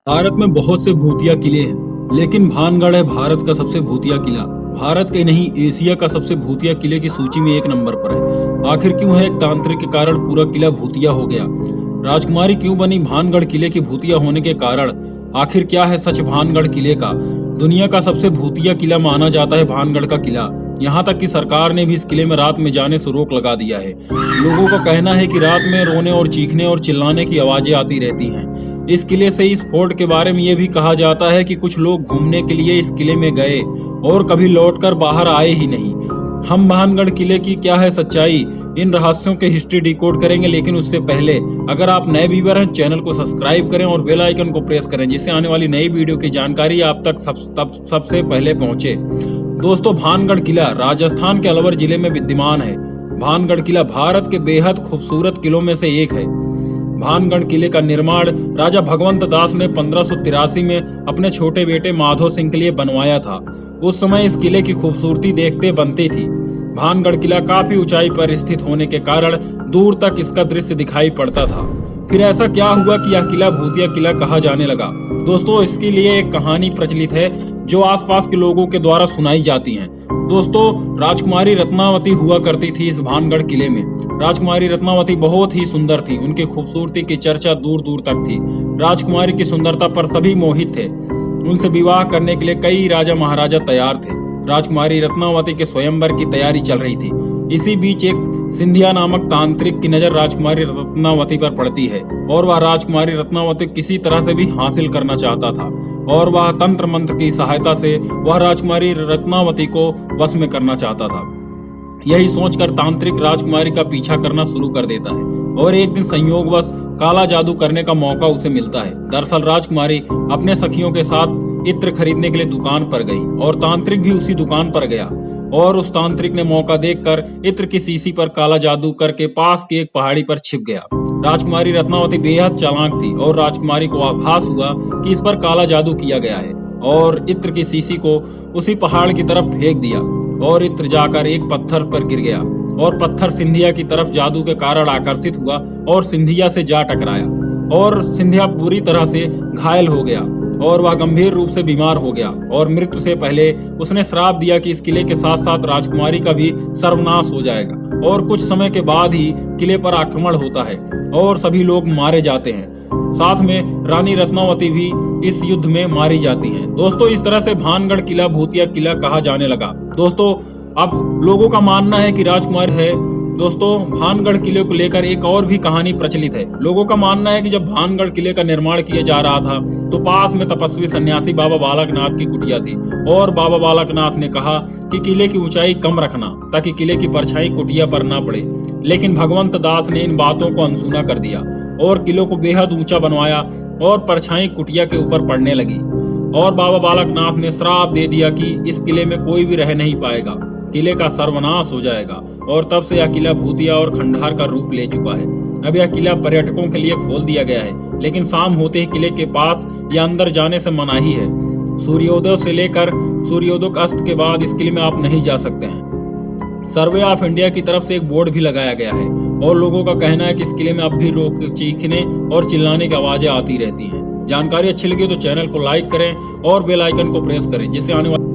भारत में बहुत से भूतिया किले हैं, लेकिन भानगढ़ है भारत का सबसे भूतिया किला। भारत के नहीं, एशिया का सबसे भूतिया किले की सूची में एक नंबर पर है। आखिर क्यों है एक तांत्रिक के कारण पूरा किला भूतिया हो गया? राजकुमारी क्यों बनी भानगढ़ किले की भूतिया होने के कारण? आखिर क्या है सच भानगढ़ किले का? दुनिया का सबसे भूतिया किला माना जाता है भानगढ़ का किला। यहाँ तक कि सरकार ने भी इस किले में रात में जाने से रोक लगा दिया है। लोगों का कहना है कि रात में रोने और चीखने और चिल्लाने की आवाजें आती रहती हैं। इस किले से इस फोर्ट के बारे में ये भी कहा जाता है कि कुछ लोग घूमने के लिए इस किले में गए और कभी लौटकर बाहर आए ही नहीं। हम भानगढ़ किले की क्या है सच्चाई, इन रहस्यों के हिस्ट्री डिकोड करेंगे, लेकिन उससे पहले अगर आप नए व्यूअर हैं चैनल को सब्सक्राइब करें और बेल आइकन को प्रेस करें, जिससे आने वाली नई वीडियो की जानकारी आप तक सबसे पहले पहुंचे। दोस्तों, भानगढ़ किला राजस्थान के अलवर जिले में विद्यमान है। भानगढ़ किला भारत के बेहद खूबसूरत किलों में से एक है। भानगढ़ किले का निर्माण राजा भगवंत दास ने 1583 में अपने छोटे बेटे माधो सिंह के लिए बनवाया था। उस समय इस किले की खूबसूरती देखते बनती थी। भानगढ़ किला काफी ऊंचाई पर स्थित होने के कारण दूर तक इसका दृश्य दिखाई पड़ता था। फिर ऐसा क्या हुआ कि यह किला भूतिया किला कहा जाने लगा? दोस्तों, इसके लिए एक कहानी प्रचलित है जो आसपास के लोगों के द्वारा सुनाई जाती है। दोस्तों, राजकुमारी रत्नावती हुआ करती थी इस भानगढ़ किले में। राजकुमारी रत्नावती बहुत ही सुंदर थी। उनकी खूबसूरती की चर्चा दूर दूर तक थी। राजकुमारी की सुंदरता पर सभी मोहित थे। उनसे विवाह करने के लिए कई राजा महाराजा तैयार थे। राजकुमारी रत्नावती के स्वयंवर की तैयारी चल रही थी। इसी बीच एक सिंधिया नामक तांत्रिक की नजर राजकुमारी रत्नावती पर पड़ती है और वह राजकुमारी रत्नावती किसी तरह से भी हासिल करना चाहता था और वह तंत्र मंत्र की सहायता से वह राजकुमारी रत्नावती को वश में करना चाहता था। यही सोचकर तांत्रिक राजकुमारी का पीछा करना शुरू कर देता है और एक दिन संयोगवश काला जादू करने का मौका उसे मिलता है। दरअसल राजकुमारी अपने सखियों के साथ इत्र खरीदने के लिए दुकान पर गई और तांत्रिक भी उसी दुकान पर गया और उस तांत्रिक ने मौका देखकर इत्र की शीशी पर काला जादू करके पास की एक पहाड़ी पर छिप गया। राजकुमारी रत्नावती बेहद चालाक थी और राजकुमारी को आभास हुआ कि इस पर काला जादू किया गया है और इत्र की शीशी को उसी पहाड़ की तरफ फेंक दिया और इत्र जाकर एक पत्थर पर गिर गया और पत्थर सिंधिया की तरफ जादू के कारण आकर्षित हुआ और सिंधिया से जा टकराया और सिंधिया पूरी तरह से घायल हो गया और वह गंभीर रूप से बीमार हो गया और मृत्यु से पहले उसने श्राप दिया कि इस किले के साथ साथ राजकुमारी का भी सर्वनाश हो जाएगा। और कुछ समय के बाद ही किले पर आक्रमण होता है और सभी लोग मारे जाते हैं। साथ में रानी रत्नावती भी इस युद्ध में मारी जाती हैं। दोस्तों, इस तरह से भानगढ़ किला भूतिया किला कहा जाने लगा। दोस्तों, अब लोगों का मानना है कि राजकुमार है। दोस्तों, भानगढ़ किले को लेकर एक और भी कहानी प्रचलित है। लोगों का मानना है कि जब भानगढ़ किले का निर्माण किया जा रहा था तो पास में तपस्वी सन्यासी बाबा बालकनाथ की कुटिया थी और बाबा बालकनाथ ने कहा कि किले की ऊंचाई कम रखना ताकि किले की परछाई कुटिया पर ना पड़े। लेकिन भगवंत दास ने इन बातों को अनसुना कर दिया और किले को बेहद ऊंचा बनवाया और परछाई कुटिया के ऊपर पड़ने लगी और बाबा बालकनाथ ने श्राप दे दिया कि इस किले में कोई भी रह नहीं पाएगा, किले का सर्वनाश हो जाएगा। और तब से यह किला भूतिया और खंडहर का रूप ले चुका है। अब यह किला पर्यटकों के लिए खोल दिया गया है, लेकिन शाम होते ही किले के पास या अंदर जाने से मनाही है। सूर्योदय से लेकर सूर्योदय अस्त के बाद इस किले में आप नहीं जा सकते हैं। सर्वे ऑफ इंडिया की तरफ से एक बोर्ड भी लगाया गया है और लोगों का कहना है कि इस किले में अब भी रोक चीखने और चिल्लाने की आवाजें आती रहती हैं। जानकारी अच्छी लगी तो चैनल को लाइक करें और बेल आइकन को प्रेस करें, जिससे आने वाले